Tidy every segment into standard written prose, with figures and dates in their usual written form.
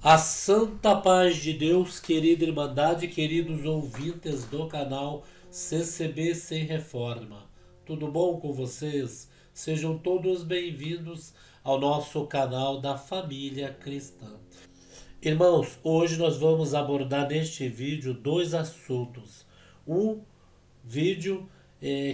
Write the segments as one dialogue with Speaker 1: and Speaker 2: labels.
Speaker 1: A santa paz de Deus, querida Irmandade, queridos ouvintes do canal CCB Sem Reforma. Tudo bom com vocês? Sejam todos bem-vindos ao nosso canal da família cristã. Irmãos, hoje nós vamos abordar neste vídeo dois assuntos. Um vídeo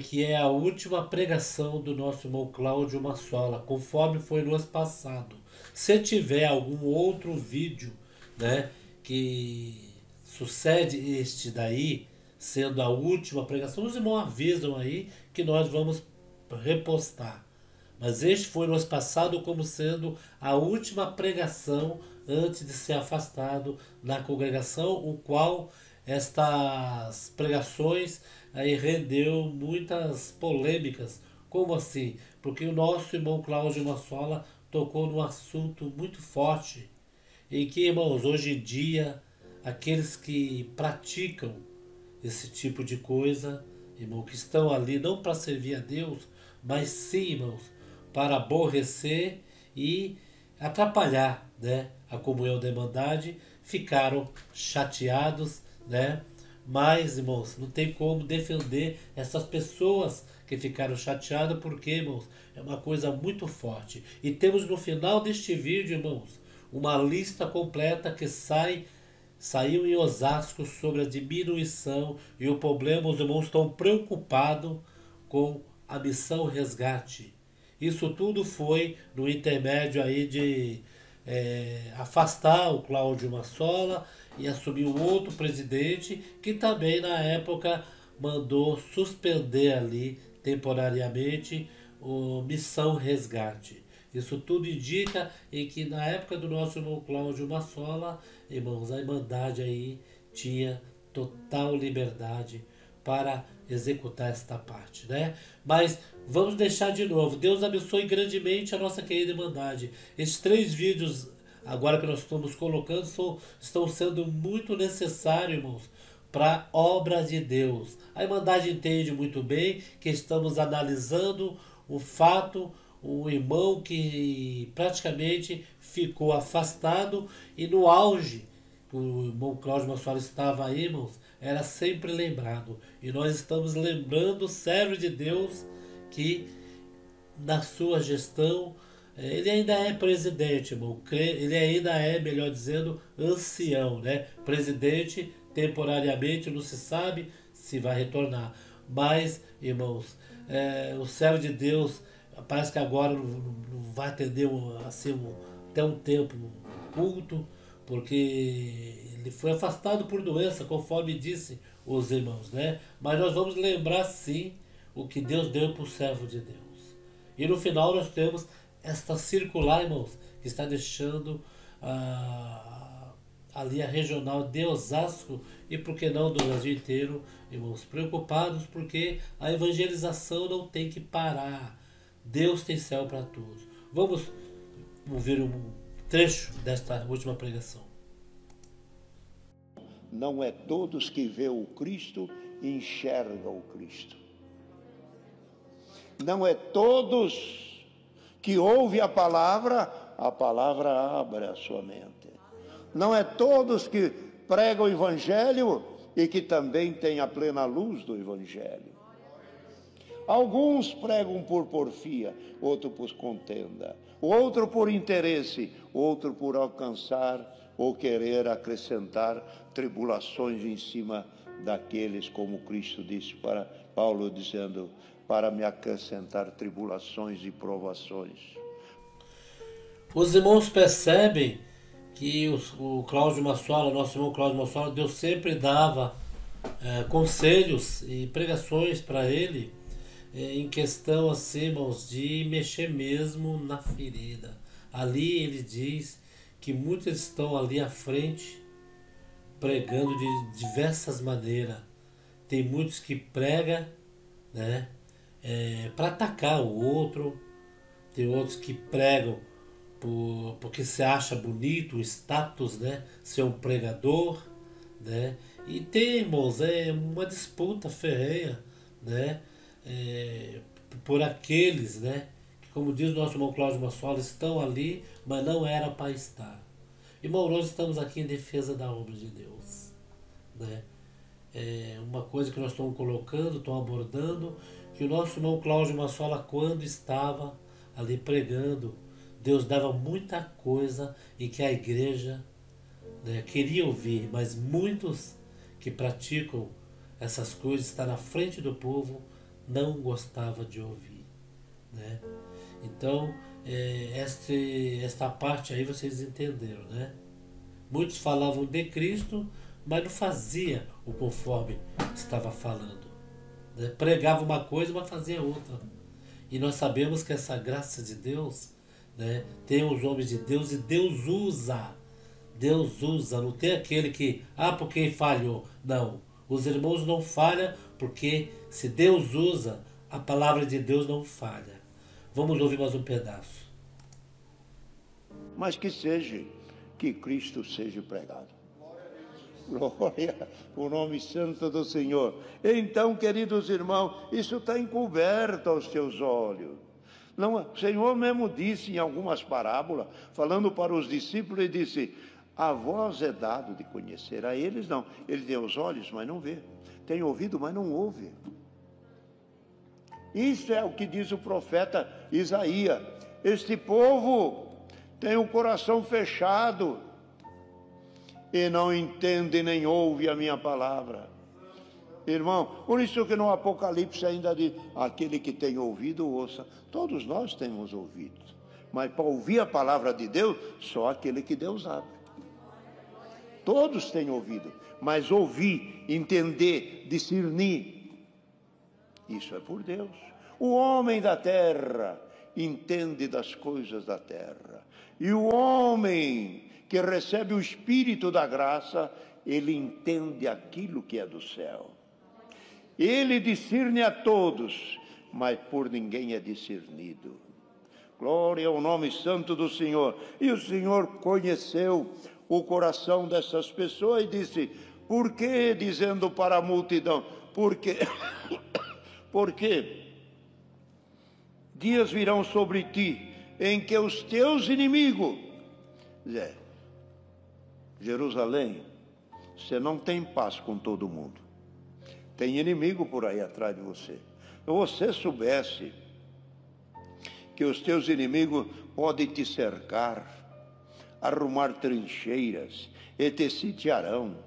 Speaker 1: que é a última pregação do nosso irmão Cláudio Massola, conforme foi no ano passado. Se tiver algum outro vídeo, né, que sucede este daí, sendo a última pregação, os irmãos avisam aí que nós vamos repostar. Mas este foi no ano passado como sendo a última pregação antes de ser afastado da congregação, o qual estas pregações aí rendeu muitas polêmicas. Como assim? Porque o nosso irmão Cláudio Massola tocou num assunto muito forte, em que, irmãos, hoje em dia, aqueles que praticam esse tipo de coisa, irmão, que estão ali não para servir a Deus, mas sim, irmãos, para aborrecer e atrapalhar, né, a comunhão da Irmandade, ficaram chateados, né? Mas, irmãos, não tem como defender essas pessoas que ficaram chateadas, porque, irmãos, é uma coisa muito forte. E temos no final deste vídeo, irmãos, uma lista completa que saiu em Osasco sobre a diminuição e o problema. Os irmãos estão preocupados com a missão resgate. Isso tudo foi no intermédio aí de afastar o Cláudio Massola e assumir um outro presidente que também na época mandou suspender ali temporariamente o Missão Resgate. Isso tudo indica em que na época do nosso irmão Cláudio Massola, irmãos, a Irmandade aí tinha total liberdade para executar esta parte, né? Mas vamos deixar de novo. Deus abençoe grandemente a nossa querida Irmandade. Esses 3 vídeos agora que nós estamos colocando estão sendo muito necessários, irmãos, para a obra de Deus. A Irmandade entende muito bem que estamos analisando o fato, o irmão que praticamente ficou afastado, e no auge o irmão Cláudio Massola estava aí, irmãos, era sempre lembrado. E nós estamos lembrando o servo de Deus que na sua gestão, ele ainda é presidente, irmão. Ele ainda é, melhor dizendo, ancião, né? Presidente temporariamente, não se sabe se vai retornar. Mas, irmãos, o servo de Deus parece que agora não vai atender assim, até um tempo culto, porque ele foi afastado por doença, conforme disse os irmãos, né? Mas nós vamos lembrar sim o que Deus deu para o servo de Deus. E no final nós temos esta circular, irmãos, que está deixando ali a regional de Osasco e, por que não, do Brasil inteiro, irmãos, preocupados, porque a evangelização não tem que parar. Deus tem céu para todos. Vamos ver um trecho desta última pregação.
Speaker 2: Não é todos que vê o Cristo e enxergam o Cristo. Não é todos que ouvem a palavra abre a sua mente. Não é todos que pregam o Evangelho e que também têm a plena luz do Evangelho. Alguns pregam por porfia, outro por contenda, outro por interesse, outro por alcançar ou querer acrescentar tribulações em cima daqueles, como Cristo disse para Paulo, dizendo, para me acrescentar tribulações e provações.
Speaker 1: Os irmãos percebem que o Cláudio Massola, nosso irmão Cláudio Massola, Deus sempre dava conselhos e pregações para ele, em questão assim, irmãos, de mexer mesmo na ferida. Ali ele diz que muitos estão ali à frente pregando de diversas maneiras. Tem muitos que pregam, né, para atacar o outro. Tem outros que pregam porque se acha bonito o status, né, ser um pregador, né. E tem, irmãos, uma disputa ferrenha, né, por aqueles, né, que, como diz o nosso irmão Cláudio Massola, estão ali, mas não era para estar. Irmão, nós estamos aqui em defesa da obra de Deus, né? É uma coisa que nós estamos colocando, estamos abordando, que o nosso irmão Cláudio Massola, quando estava ali pregando, Deus dava muita coisa e que a igreja, né, queria ouvir, mas muitos que praticam essas coisas, estão na frente do povo, não gostavam de ouvir, né? Então, esta parte aí vocês entenderam, né? Muitos falavam de Cristo, mas não fazia o conforme estava falando, né? Pregava uma coisa, mas fazia outra. E nós sabemos que essa graça de Deus, né, tem os homens de Deus e Deus usa. Deus usa, não tem aquele que, porque falhou. Não, os irmãos não falham, porque se Deus usa, a palavra de Deus não falha. Vamos ouvir mais um pedaço.
Speaker 2: Mas que Cristo seja pregado. Glória ao nome santo do Senhor. Então, queridos irmãos, isso está encoberto aos teus olhos. Não, o Senhor mesmo disse em algumas parábolas, falando para os discípulos, ele disse: a vós é dado de conhecer, a eles não. Ele tem os olhos, mas não vê. Tem ouvido, mas não ouve. Isso é o que diz o profeta Isaías. Este povo tem o coração fechado e não entende nem ouve a minha palavra. Irmão, por isso que no Apocalipse ainda diz: aquele que tem ouvido, ouça. Todos nós temos ouvido, mas para ouvir a palavra de Deus, só aquele que Deus abre. Todos têm ouvido, mas ouvir, entender, discernir, isso é por Deus. O homem da terra entende das coisas da terra, e o homem que recebe o Espírito da graça, ele entende aquilo que é do céu. Ele discerne a todos, mas por ninguém é discernido. Glória ao nome santo do Senhor. E o Senhor conheceu o coração dessas pessoas e disse: por que, dizendo para a multidão, porque dias virão sobre ti em que os teus inimigos, Jerusalém, você não tem paz com todo mundo. Tem inimigo por aí atrás de você. Se você soubesse que os teus inimigos podem te cercar, arrumar trincheiras, e te sitiarão,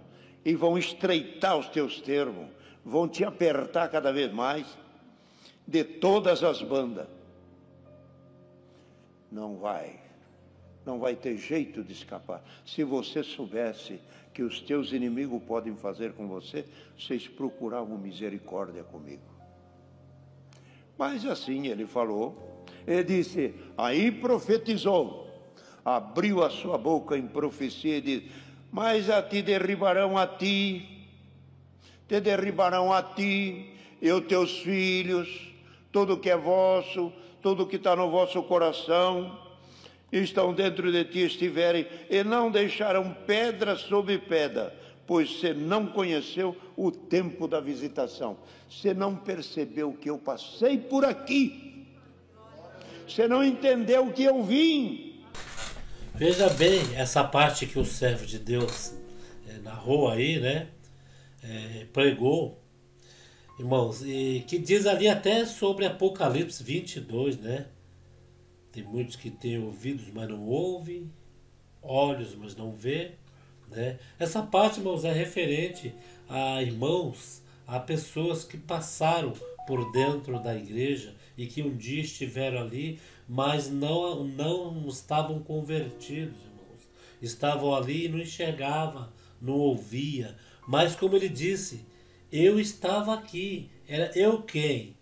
Speaker 2: e vão estreitar os teus termos, vão te apertar cada vez mais, de todas as bandas. Não vai ter jeito de escapar. Se você soubesse que os teus inimigos podem fazer com você, vocês procuravam misericórdia comigo. Mas assim ele falou, ele disse, aí profetizou, abriu a sua boca em profecia e disse: mas te derribarão a ti, e os teus filhos, tudo que é vosso, tudo que está no vosso coração, estão dentro de ti, estiverem, e não deixarão pedra sobre pedra, pois você não conheceu o tempo da visitação, você não percebeu que eu passei por aqui, você não entendeu que eu vim.
Speaker 1: Veja bem essa parte que o servo de Deus narrou aí, né? Pregou, irmãos, e que diz ali até sobre Apocalipse 22, né? Tem muitos que têm ouvidos, mas não ouvem, olhos, mas não vê, né? Essa parte, irmãos, é referente a irmãos, a pessoas que passaram por dentro da igreja e que um dia estiveram ali, mas não estavam convertidos, irmãos. Estavam ali e não enxergavam, não ouvia. Mas como ele disse, eu estava aqui. Era eu quem?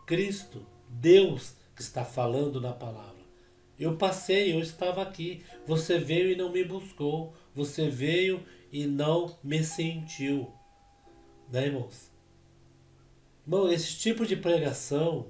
Speaker 1: Cristo, Deus que está falando na palavra. Eu passei, eu estava aqui. Você veio e não me buscou. Você veio e não me sentiu. Né, irmãos? Bom, esse tipo de pregação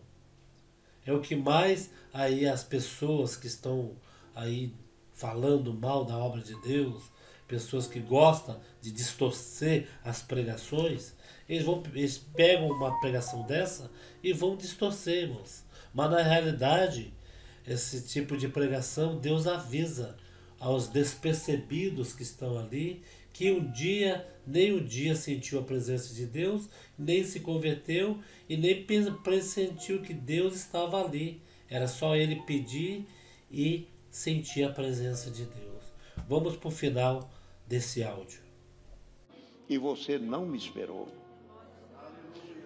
Speaker 1: é o que mais aí as pessoas que estão aí falando mal da obra de Deus, pessoas que gostam de distorcer as pregações, eles pegam uma pregação dessa e vão distorcer, irmãos. Mas na realidade, esse tipo de pregação, Deus avisa aos despercebidos que estão ali, que nem um dia sentiu a presença de Deus, nem se converteu e nem pressentiu que Deus estava ali. Era só ele pedir e sentir a presença de Deus. Vamos para o final desse áudio.
Speaker 2: E você não me esperou.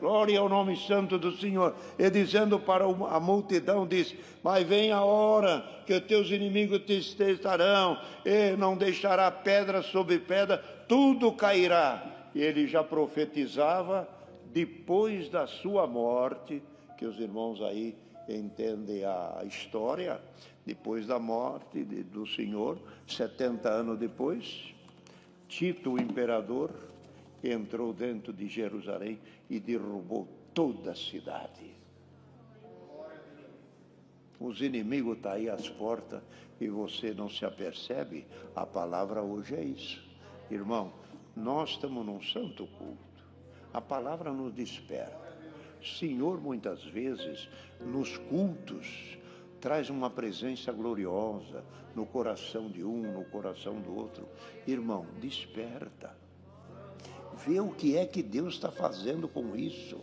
Speaker 2: Glória ao nome santo do Senhor. E dizendo para a multidão, diz: mas vem a hora que teus inimigos te estarão, e não deixará pedra sobre pedra, tudo cairá. E ele já profetizava depois da sua morte, que os irmãos aí entendem a história, depois da morte do Senhor, 70 anos depois, Tito, o imperador, entrou dentro de Jerusalém e derrubou toda a cidade. Os inimigos estão aí às portas e você não se apercebe. A palavra hoje é isso. Irmão, nós estamos num santo culto. A palavra nos desperta. O Senhor, muitas vezes, nos cultos, traz uma presença gloriosa no coração de um, no coração do outro. Irmão, desperta. Vê o que é que Deus está fazendo com isso.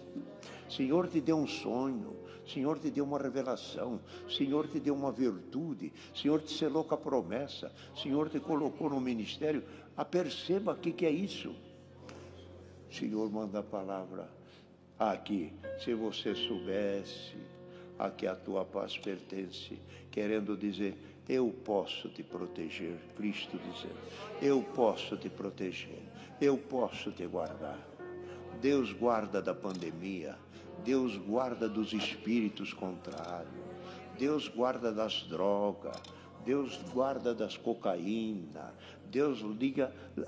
Speaker 2: Senhor te deu um sonho, Senhor te deu uma revelação, Senhor te deu uma virtude, Senhor te selou com a promessa, Senhor te colocou no ministério. Aperceba o que é isso. Senhor manda a palavra aqui. Se você soubesse a que a tua paz pertence, querendo dizer, eu posso te proteger. Cristo dizendo, eu posso te proteger, eu posso te guardar. Deus guarda da pandemia, Deus guarda dos espíritos contrários, Deus guarda das drogas, Deus guarda das cocaína, Deus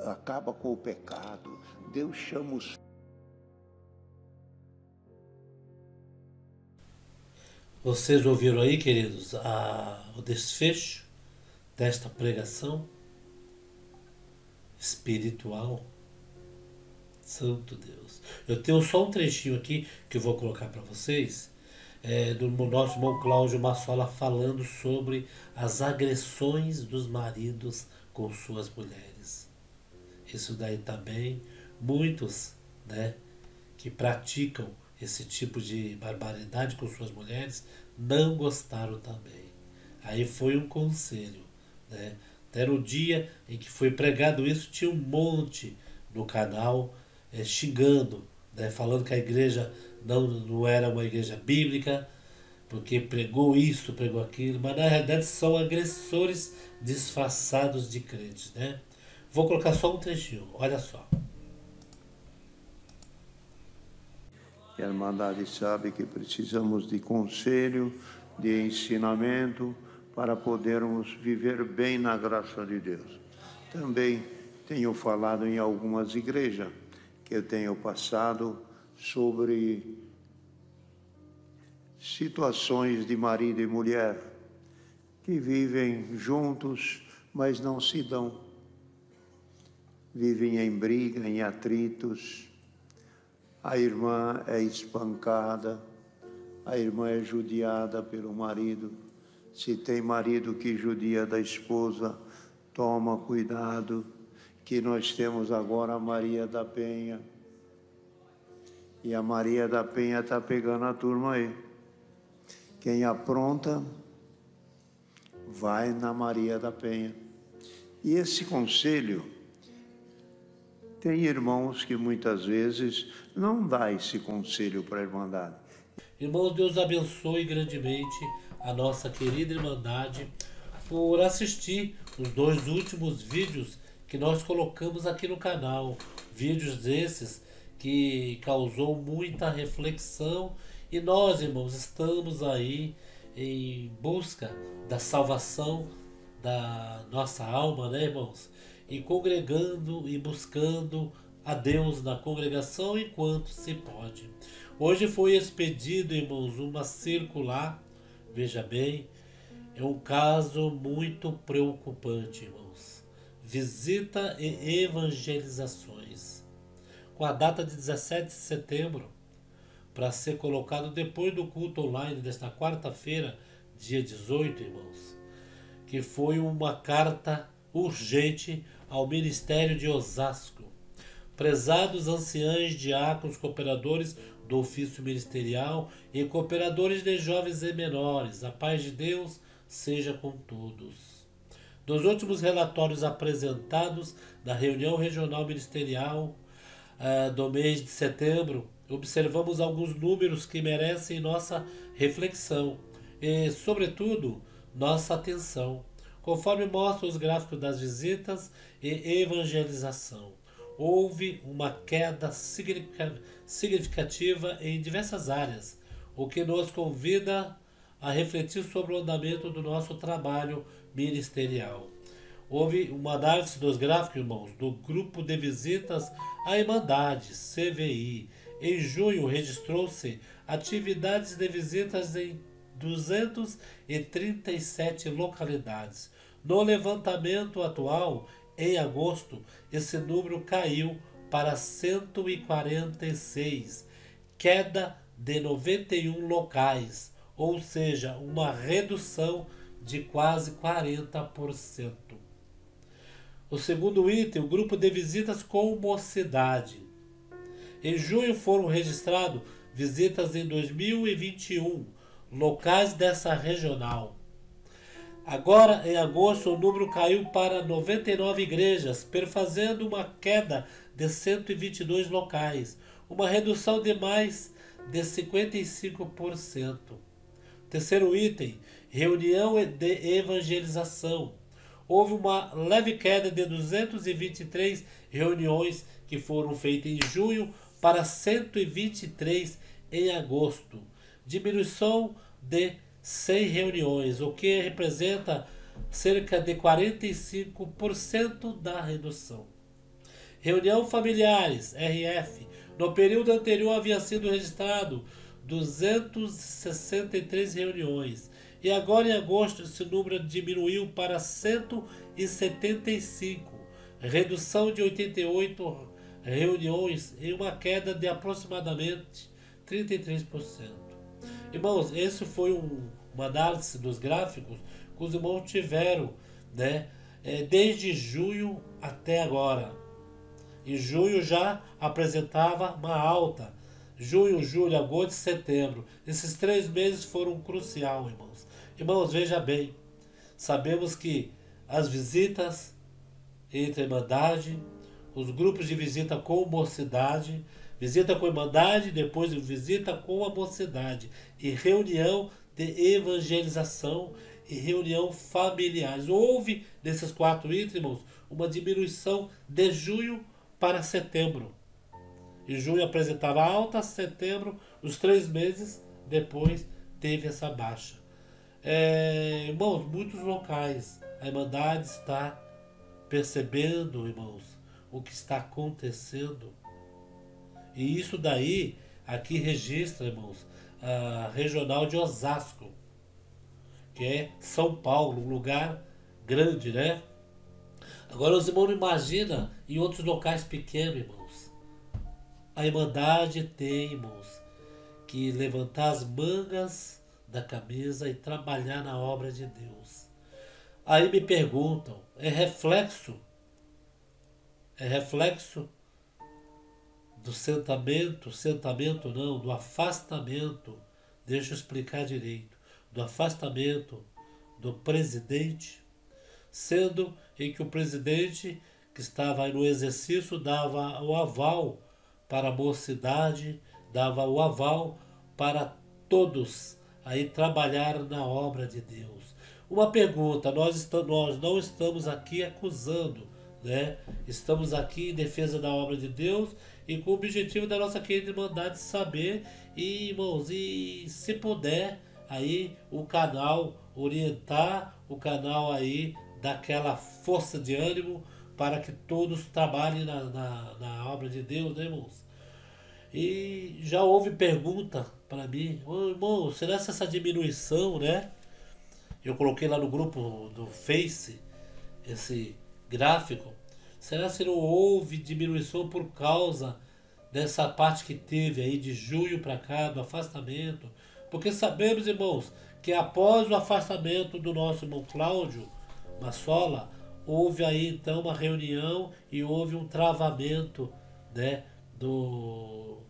Speaker 2: acaba com o pecado, Deus chama os...
Speaker 1: Vocês ouviram aí, queridos, o desfecho desta pregação espiritual? Santo Deus. Eu tenho só um trechinho aqui que eu vou colocar para vocês, do nosso irmão Cláudio Massola falando sobre as agressões dos maridos com suas mulheres. Isso daí também, muitos, né, que praticam esse tipo de barbaridade com suas mulheres, não gostaram também. Aí foi um conselho, né? Até no dia em que foi pregado isso, tinha um monte no canal xingando, né? Falando que a igreja não era uma igreja bíblica, porque pregou isso, pregou aquilo, mas na realidade são agressores disfarçados de crentes, né? Vou colocar só um trechinho, olha só.
Speaker 2: A Irmandade sabe que precisamos de conselho, de ensinamento, para podermos viver bem na graça de Deus. Também tenho falado em algumas igrejas que eu tenho passado sobre situações de marido e mulher que vivem juntos, mas não se dão. Vivem em briga, em atritos. A irmã é espancada, a irmã é judiada pelo marido. Se tem marido que judia da esposa, toma cuidado, que nós temos agora a Maria da Penha. E a Maria da Penha está pegando a turma aí. Quem apronta, vai na Maria da Penha. E esse conselho, tem irmãos que muitas vezes não dá esse conselho para a Irmandade.
Speaker 1: Irmãos, Deus abençoe grandemente a nossa querida Irmandade por assistir os 2 últimos vídeos que nós colocamos aqui no canal. Vídeos esses que causou muita reflexão e nós, irmãos, estamos aí em busca da salvação da nossa alma, né, irmãos? E congregando e buscando a Deus na congregação enquanto se pode. Hoje foi expedido, irmãos, uma circular, veja bem, é um caso muito preocupante, irmãos. Visita e evangelizações, com a data de 17 de setembro, para ser colocado depois do culto online desta quarta-feira, dia 18, irmãos, que foi uma carta urgente ao Ministério de Osasco. Prezados anciães, diáconos, cooperadores do ofício ministerial e cooperadores de jovens e menores, a paz de Deus seja com todos. Dos últimos relatórios apresentados da reunião regional ministerial do mês de setembro, observamos alguns números que merecem nossa reflexão e, sobretudo, nossa atenção, conforme mostram os gráficos das visitas e evangelização. Houve uma queda significativa em diversas áreas, o que nos convida a refletir sobre o andamento do nosso trabalho ministerial. Houve uma análise dos gráficos, irmãos, do grupo de visitas à Irmandade, CVI. Em junho, registrou-se atividades de visitas em 237 localidades. No levantamento atual, em agosto, esse número caiu para 146, queda de 91 locais, ou seja, uma redução de quase 40%. O segundo item, o grupo de visitas com mocidade. Em junho foram registrados visitas em 2021, locais dessa regional. Agora, em agosto, o número caiu para 99 igrejas, perfazendo uma queda de 122 locais, uma redução de mais de 55%. Terceiro item, reunião de evangelização. Houve uma leve queda de 223 reuniões que foram feitas em junho para 123 em agosto. Diminuição de 100 reuniões, o que representa cerca de 45% da redução. Reunião familiares, RF. No período anterior havia sido registrado 263 reuniões. E agora em agosto esse número diminuiu para 175, redução de 88 reuniões e uma queda de aproximadamente 33%. Irmãos, esse foi uma análise dos gráficos que os irmãos tiveram, né, desde junho até agora. Em junho já apresentava uma alta. Junho, julho, agosto e setembro. Esses 3 meses foram cruciais, irmãos. Irmãos, veja bem. Sabemos que as visitas entre a Irmandade, os grupos de visita com mocidade, visita com a Irmandade, depois visita com a mocidade e reunião de evangelização e reunião familiares. Houve, nesses 4 itens, irmãos, uma diminuição de junho para setembro. Em junho apresentava alta, setembro, os 3 meses depois teve essa baixa. Irmãos, muitos locais, a Irmandade está percebendo, irmãos, o que está acontecendo. E isso daí, aqui registra, irmãos, a regional de Osasco, que é São Paulo, um lugar grande, né? Agora os irmãos não imaginam em outros locais pequenos, irmãos. A Irmandade tem, irmãos, que levantar as mangas da camisa e trabalhar na obra de Deus. Aí me perguntam, é reflexo do sentamento não, do afastamento, deixa eu explicar direito, do afastamento do presidente, sendo em que o presidente que estava aí no exercício dava o aval para a mocidade, dava o aval para todos aí trabalhar na obra de Deus. Uma pergunta, nós não estamos aqui acusando, né? Estamos aqui em defesa da obra de Deus e com o objetivo da nossa querida Irmandade saber, e irmãos, e se puder aí o canal orientar, o canal aí daquela força de ânimo para que todos trabalhem na obra de Deus, né, irmãos? E já houve pergunta para mim, irmão, será essa diminuição, né? Eu coloquei lá no grupo do Face esse gráfico. Será que não houve diminuição por causa dessa parte que teve aí de junho para cá, do afastamento? Porque sabemos, irmãos, que após o afastamento do nosso irmão Cláudio Massola, houve aí então uma reunião e houve um travamento, né, do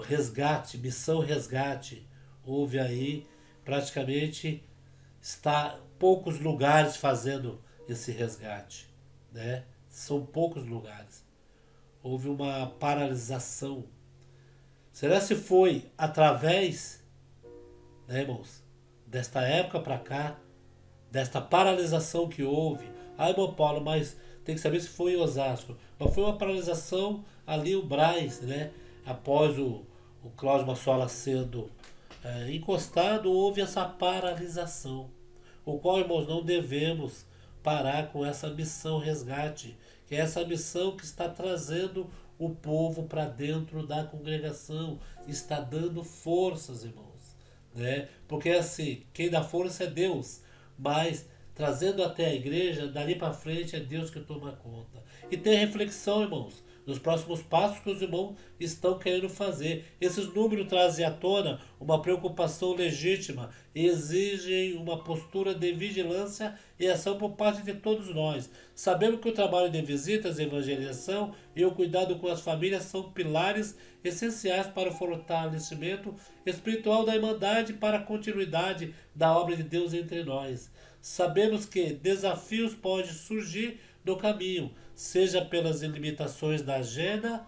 Speaker 1: resgate, missão resgate. Houve aí praticamente está poucos lugares fazendo esse resgate, né? São poucos lugares. Houve uma paralisação. Será se foi através, né, irmãos, desta época para cá, desta paralisação que houve? Ah, irmão Paulo, mas tem que saber se foi em Osasco. Mas foi uma paralisação ali o Brás, né? Após o Cláudio Massola sendo encostado, houve essa paralisação. O qual, irmãos, não devemos parar com essa missão resgate, que é essa missão que está trazendo o povo para dentro da congregação, está dando forças, irmãos, né? Porque assim, quem dá força é Deus, mas trazendo até a igreja, dali para frente é Deus que toma conta. E tem reflexão, irmãos, nos próximos passos que os irmãos estão querendo fazer. Esses números trazem à tona uma preocupação legítima e exigem uma postura de vigilância e ação por parte de todos nós. Sabemos que o trabalho de visitas, evangelização e o cuidado com as famílias são pilares essenciais para o fortalecimento espiritual da irmandade e para a continuidade da obra de Deus entre nós. Sabemos que desafios podem surgir no caminho, seja pelas limitações da agenda,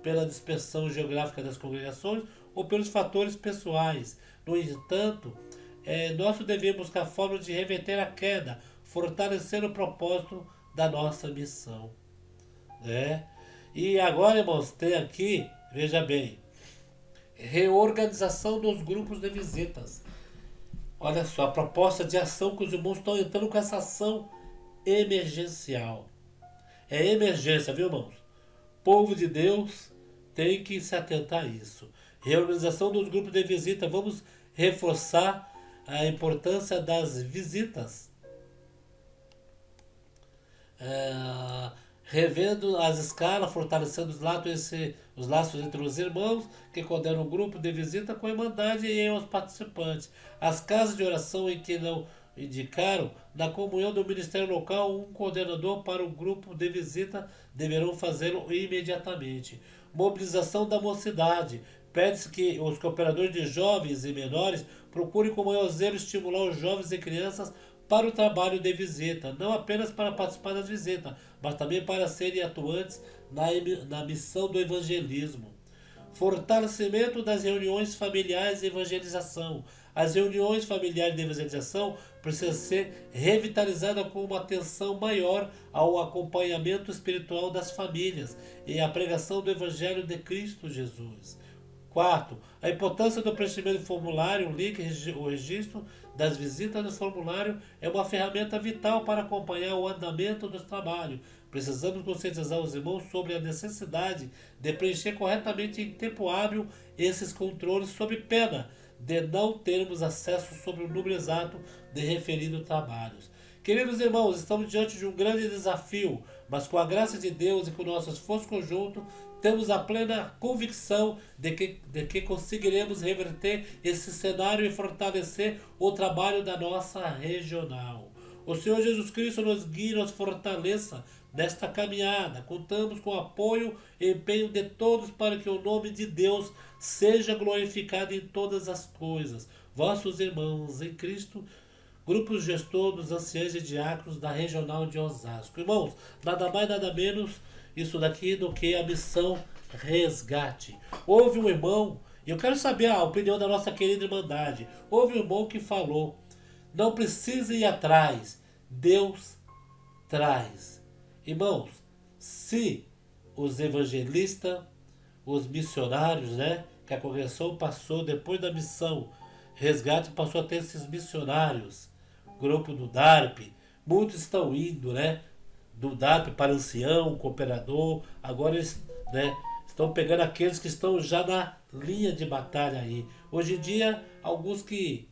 Speaker 1: pela dispersão geográfica das congregações ou pelos fatores pessoais. No entanto, nós devemos buscar formas de reverter a queda, fortalecer o propósito da nossa missão, né? E agora, irmãos, tem aqui, veja bem, reorganização dos grupos de visitas. Olha só, a proposta de ação que os irmãos estão entrando com essa ação emergencial. É emergência, viu, irmãos? Povo de Deus tem que se atentar a isso. Reorganização dos grupos de visita. Vamos reforçar a importância das visitas. Revendo as escalas, fortalecendo os laços entre os irmãos que coordenam o grupo de visita com a irmandade e os participantes. As casas de oração em que não indicaram, na comunhão do ministério local, um coordenador para o grupo de visita deverão fazê-lo imediatamente. Mobilização da mocidade. Pede-se que os cooperadores de jovens e menores procurem com maior zelo estimular os jovens e crianças para o trabalho de visita, não apenas para participar das visitas, mas também para serem atuantes na missão do evangelismo. Fortalecimento das reuniões familiares de evangelização. As reuniões familiares de evangelização precisam ser revitalizadas com uma atenção maior ao acompanhamento espiritual das famílias e à pregação do Evangelho de Cristo Jesus. Quarto, a importância do preenchimento do formulário, o link, o registro das visitas no formulário é uma ferramenta vital para acompanhar o andamento dos trabalhos. Precisamos conscientizar os irmãos sobre a necessidade de preencher corretamente em tempo hábil esses controles, sob pena de não termos acesso sobre o número exato de referidos trabalhos. Queridos irmãos, estamos diante de um grande desafio, mas com a graça de Deus e com nosso esforço conjunto, temos a plena convicção de que conseguiremos reverter esse cenário e fortalecer o trabalho da nossa regional. O Senhor Jesus Cristo nos guie e nos fortaleça nesta caminhada. Contamos com o apoio e empenho de todos para que o nome de Deus seja glorificado em todas as coisas. Vossos irmãos em Cristo, Grupo Gestor dos Anciãos e Diáconos da Regional de Osasco. Irmãos, nada mais, nada menos isso daqui do que a missão resgate. Houve um irmão, e eu quero saber a opinião da nossa querida Irmandade. Houve um irmão que falou: não precisa ir atrás, Deus traz. Irmãos, se os evangelistas, os missionários, né, que a congregação passou depois da missão resgate, passou a ter esses missionários, grupo do DARP, muitos estão indo, né, do DARP para ancião, cooperador, agora eles, né, estão pegando aqueles que estão já na linha de batalha aí. Hoje em dia, alguns que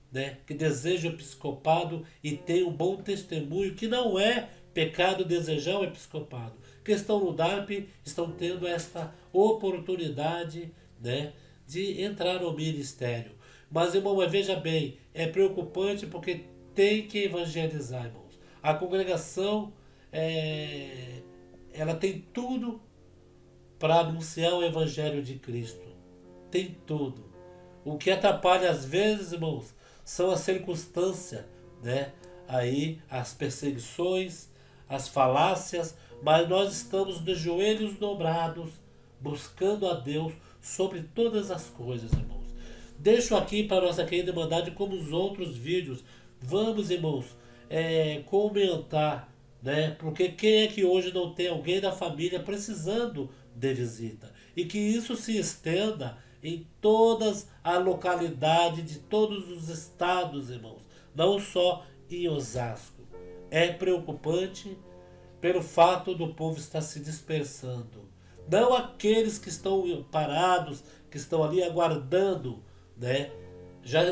Speaker 1: desejam o episcopado e têm um bom testemunho, que não é pecado desejar o episcopado, que estão no DARP, estão tendo esta oportunidade, né, de entrar no ministério. Mas, irmão, veja bem, é preocupante porque tem que evangelizar, irmãos. A congregação, ela tem tudo para anunciar o Evangelho de Cristo. Tem tudo. O que atrapalha às vezes, irmãos, são as circunstâncias, né? Aí as perseguições, as falácias, mas nós estamos de joelhos dobrados, buscando a Deus sobre todas as coisas, irmãos. Deixo aqui para a nossa querida Irmandade, como os outros vídeos, vamos, irmãos, comentar, né? Porque quem é que hoje não tem alguém da família precisando de visita? E que isso se estenda em todas as localidades de todos os estados, irmãos, não só em Osasco. É preocupante pelo fato do povo estar se dispersando. Não aqueles que estão parados, que estão ali aguardando, né?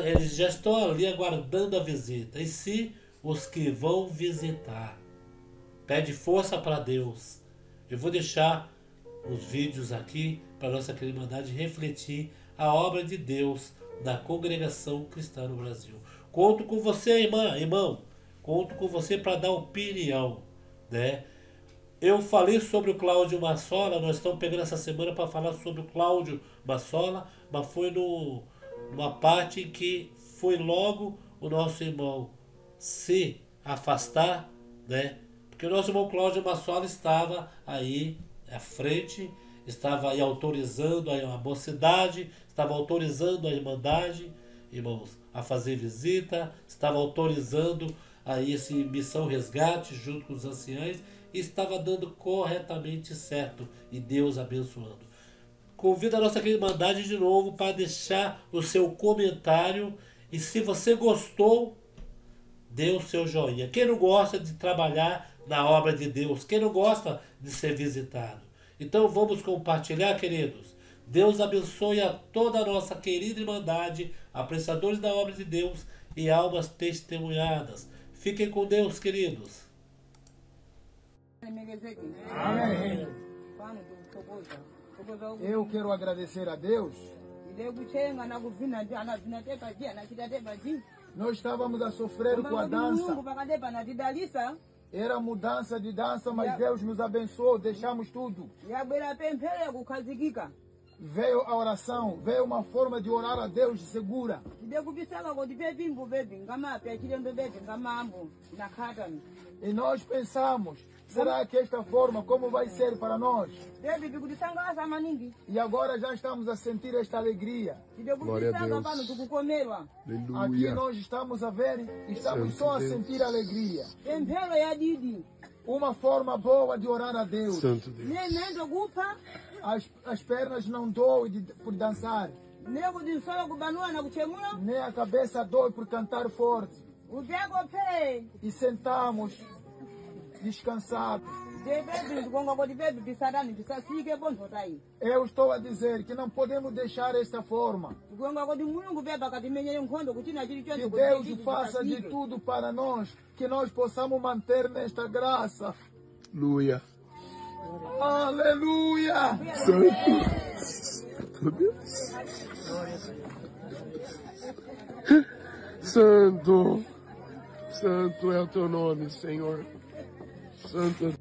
Speaker 1: Eles já estão ali aguardando a visita. E sim, os que vão visitar. Pede força para Deus. Eu vou deixar os vídeos aqui para a nossa querida Irmandade refletir a obra de Deus da congregação cristã no Brasil. Conto com você, irmão. Conto com você para dar opinião, né? Eu falei sobre o Cláudio Massola, nós estamos pegando essa semana para falar sobre o Cláudio Massola, mas foi numa parte que foi logo o nosso irmão se afastar, né? Porque o nosso irmão Cláudio Massola estava aí à frente, estava aí autorizando a mocidade, estava autorizando a Irmandade, irmãos, a fazer visita, estava autorizando aí esse Missão Resgate junto com os anciães, e estava dando corretamente certo, e Deus abençoando. Convido a nossa querida Irmandade de novo para deixar o seu comentário, e se você gostou, dê o seu joinha. Quem não gosta de trabalhar na obra de Deus, quem não gosta de ser visitado. Então vamos compartilhar, queridos. Deus abençoe a toda a nossa querida Irmandade, apreciadores da obra de Deus e almas testemunhadas. Fiquem com Deus, queridos.
Speaker 3: Amém. Eu quero agradecer a Deus. Nós estávamos a sofrer com a dança. Era mudança de dança, mas Deus nos abençoou, deixamos tudo. Veio a oração, veio uma forma de orar a Deus segura. E nós pensamos, será que esta forma, como vai ser para nós? E agora já estamos a sentir esta alegria.
Speaker 4: Glória a Deus.
Speaker 3: Aqui nós estamos a ver, estamos só a sentir alegria. Uma forma boa de orar a Deus.
Speaker 4: Santo Deus.
Speaker 3: As pernas não doem por dançar. Nem a cabeça dói por cantar forte. E sentamos descansados. Eu estou a dizer que não podemos deixar esta forma. Que Deus faça de tudo para nós, que nós possamos manter nesta graça.
Speaker 4: Aleluia.
Speaker 3: Aleluia!
Speaker 4: Santo, Santo é o teu nome, Senhor. Santo.